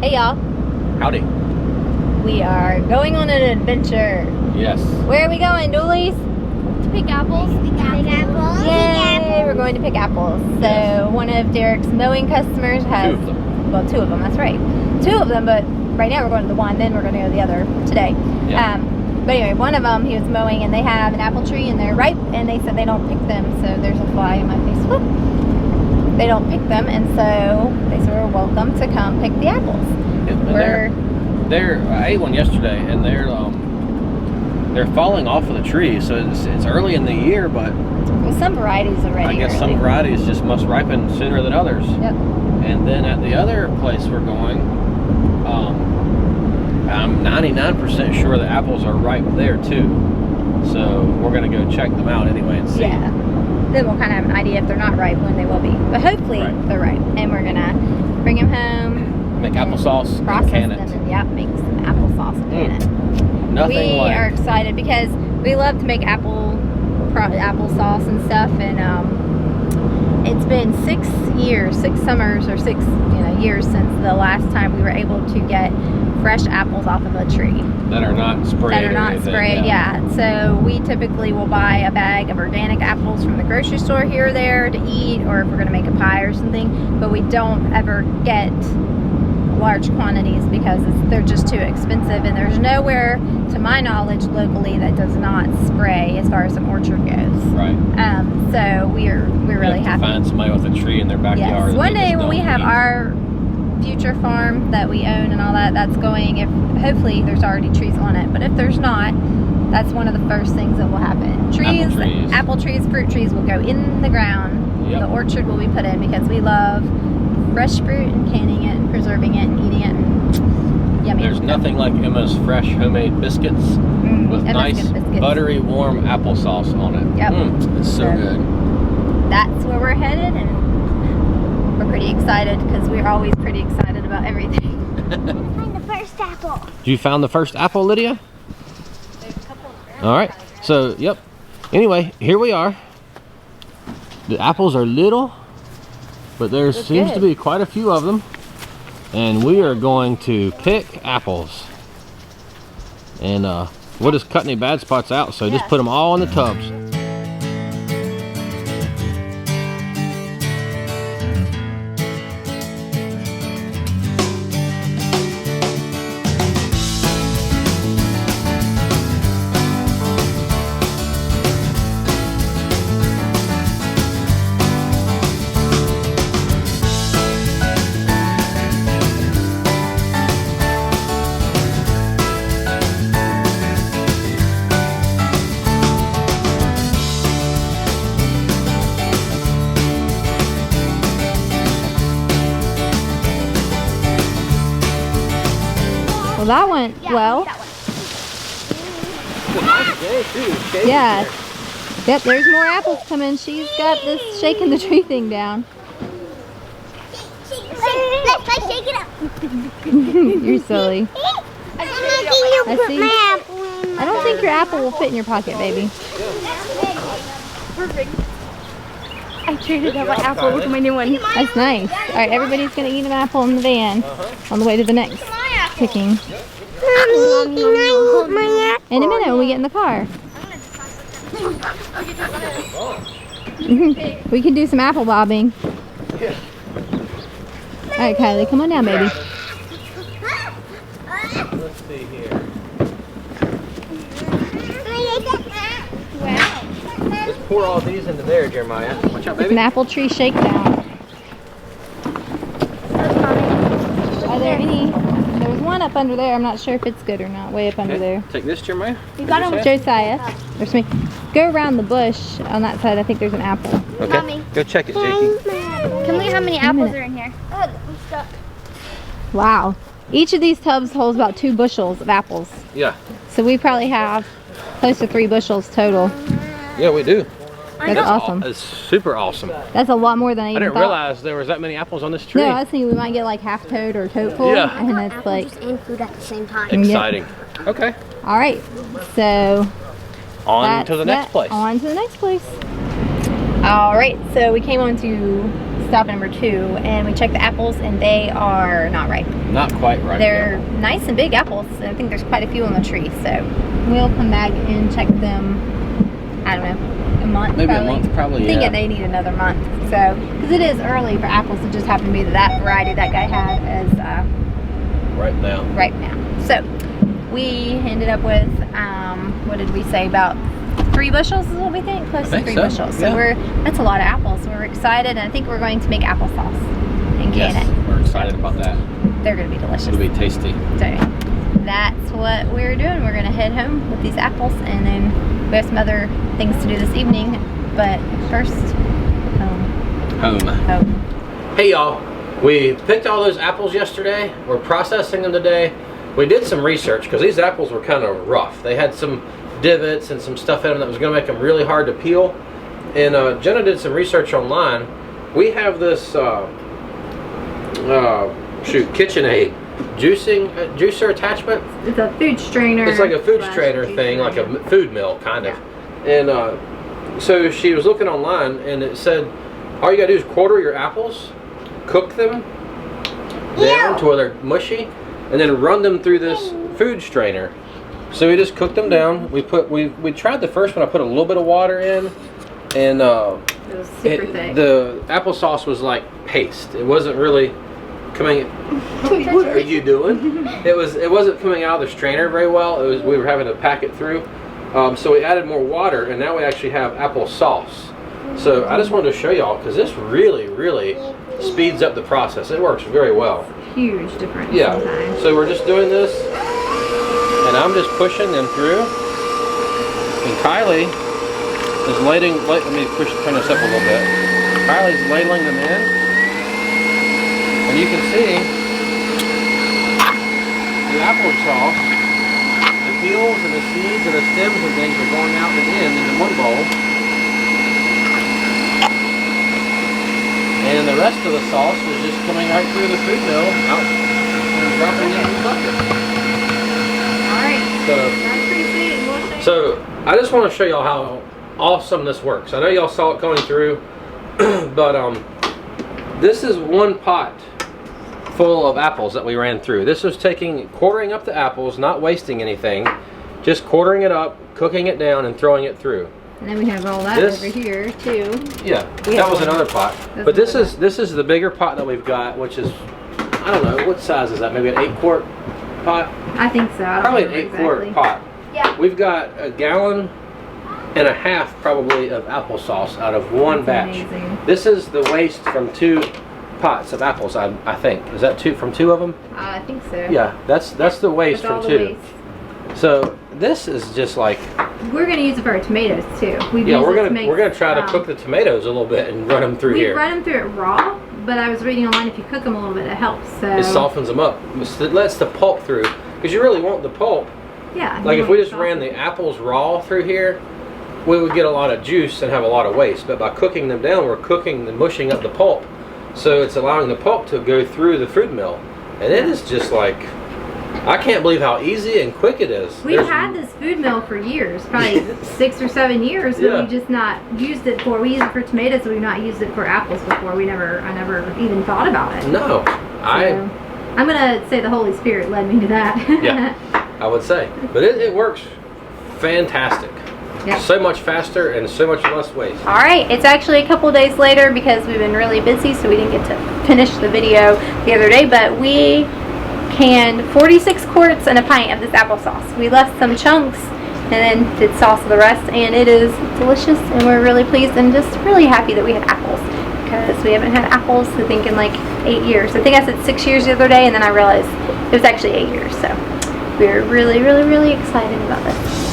Hey y'all. Howdy. We are going on an adventure. Yes. Where are we going, Doolies? To pick apples. Pick apples. Yay! We're going to pick apples. So one of Derek's mowing customers has... 2 of them. Well, 2 of them, that's right. 2 of them, but right now we're going to the one, then we're going to go to the other today. Yeah. But anyway, one of them, he was mowing and they have an apple tree and they're ripe and they said they don't pick them. So there's a fly in my face. Whoop. They don't pick them, and so they said we're welcome to come pick the apples. I ate one yesterday, and they're falling off of the tree. So it's early in the year, but well, some varieties already. I guess some varieties just must ripen sooner than others. Yep. And then at the other place we're going, I'm 99% sure the apples are ripe there too. So we're gonna go check them out anyway and see. Yeah. Then we'll kind of have an idea if they're not ripe when they will be. But hopefully they're ripe. And we're gonna bring them home. Make applesauce. Process can them it. And yep, make some applesauce and can it. Nothing we like. are excited because we love to make applesauce and stuff, and it's been 6 years, 6 summers or 6 years since the last time we were able to get fresh apples off of a tree That are not sprayed. that are not sprayed. Yeah. So we typically will buy a bag of organic apples from the grocery store here or there to eat, or if we're going to make a pie or something, but we don't ever get large quantities because they're just too expensive, and there's nowhere to my knowledge locally that does not spray as far as an orchard goes. Right. So we're really happy. Find somebody with a tree in their backyard. Yes. One day when we have our future farm that we own and all that, that's going, if hopefully there's already trees on it, but if there's not, that's one of the first things that will happen. Apple trees, fruit trees will go in the ground. Yep. The orchard will be put in because we love fresh fruit and canning it and preserving it and eating it and yummy. There's nothing like Emma's fresh homemade biscuits with nice buttery warm applesauce on it. Yep. It's so good. That's where we're headed, and we're pretty excited because we're always pretty excited about everything. Find the first apple. You found the first apple, Lydia? There's a couple of All right. So, yep. Anyway, here we are. The apples are little, but there seems to be quite a few of them. And we are going to pick apples. And we'll just cut any bad spots out, so just put them all in the tubs. Well, that went well. Yeah. Yep, there's more apples coming. She's got this shaking the tree thing down. Let's shake it up. You're silly. I see. I don't think your apple will fit in your pocket, baby. Perfect. I traded out my apple. Look at my new one. That's nice. All right, everybody's going to eat an apple in the van on the way to the next picking. In a minute when we get in the car. We can do some apple bobbing. All right, Kylie, come on down, baby. Let's see here. Just pour all these into there, Jeremiah. Watch out, It's baby. an apple tree shakedown. Are there any? There's one up under there. I'm not sure if it's good or not. Way up under there. Take this, Jeremiah. You got him, Josiah. There's me. Go around the bush on that side. I think there's an apple. Okay. Mommy. Go check it, Jakey. Can we have how many apples are in here? I'm stuck. Wow. Each of these tubs holds about 2 bushels of apples. Yeah. So we probably have close to 3 bushels total. Yeah, we do. That's awesome. It's super awesome. That's a lot more than I even didn't thought. realize there was that many apples on this tree. No, I was thinking we might get like half tote or tote full. Yeah. And it's like, and food at the same time. Exciting. Okay. all right. So On to the next place. On to the next place. All right. So we came on to stop number 2, and we checked the apples, and they are not ripe. Not quite ripe. They're nice and big apples. I think there's quite a few on the tree, so we'll come back and check them. I don't know, a month. Maybe probably. a month, probably. I'm thinking Yeah. they need another month. So, because it is early for apples, it just happened to be that variety that guy had as Right now. right now. So we ended up with what did we say, about 3 bushels is what we think, close to 3 bushels. So yeah. that's a lot of apples. So we're excited, and I think we're going to make applesauce and can Yes, it. we're excited about that. They're going to be delicious. It'll be tasty. So that's what we're doing. We're going to head home with these apples, and then we have some other things to do this evening. But first, home. Hey y'all, we picked all those apples yesterday. We're processing them today. We did some research because these apples were kind of rough. They had some divots and some stuff in them that was going to make them really hard to peel. And Jenna did some research online. We have this KitchenAid juicer attachment. It's a food strainer. It's like a food slash strainer juicer. thing, like a food mill kind of. And so she was looking online, and it said all you gotta do is quarter your apples, cook them down to where they're mushy, and then run them through this food strainer. So we just cooked them down. We tried the first one. I put a little bit of water in, and It was super thick. the applesauce was like paste. It wasn't really coming. What are you doing? It wasn't coming out of the strainer very well. We were having to pack it through. So we added more water, and now we actually have applesauce. So I just wanted to show y'all because this really, really speeds up the process. It works very well. Huge difference. Yeah. Sometimes. So we're just doing this, and I'm just pushing them through. And Kylie is ladling. Let me turn this up a little bit. Kylie's ladling them in, and you can see the applesauce, the peels and the seeds and the stems and things are going out and in into one bowl. And the rest of the sauce is just coming right through the food mill, out and dropping into the bucket. Alright. That's pretty sweet. So I just want to show y'all how awesome this works. I know y'all saw it going through, but this is one pot full of apples that we ran through. This was quartering up the apples, not wasting anything, just quartering it up, cooking it down, and throwing it through. And then we have all that over here too. Yeah, that was another pot. But this is the bigger pot that we've got, which is, I don't know, what size is that? Maybe an 8-quart pot? I think so. Probably an 8-quart pot. Yeah. We've got 1.5 gallons probably of applesauce out of one batch. Amazing. This is the waste from 2 pots of apples, I think. Is that from 2 of them? I think so. Yeah, that's the waste from 2. So this is just like, we're gonna use it for our tomatoes too. We're gonna try to cook the tomatoes a little bit and run them through here. We run them through it raw, but I was reading online if you cook them a little bit, it helps. So it softens them up. It lets the pulp through, because you really want the pulp. Yeah. Like if we just ran the apples raw through here, we would get a lot of juice and have a lot of waste. But by cooking them down, we're cooking and mushing up the pulp, so it's allowing the pulp to go through the food mill, and it is just like, I can't believe how easy and quick it is. We've had this food mill for years, probably 6 or 7 years, but we've just not used it for. We use it for tomatoes, but we've not used it for apples before. I never even thought about it. No, I'm gonna say the Holy Spirit led me to that. Yeah, I would say, but it works fantastic. Yep. So much faster and so much less waste. All right, it's actually a couple days later because we've been really busy, so we didn't get to finish the video the other day, but we canned 46 quarts and a pint of this applesauce. We left some chunks and then did sauce of the rest, and it is delicious, and we're really pleased and just really happy that we have apples, because we haven't had apples I think in like 8 years. I think I said 6 years the other day, and then I realized it was actually 8 years, so we're really, really, really excited about this.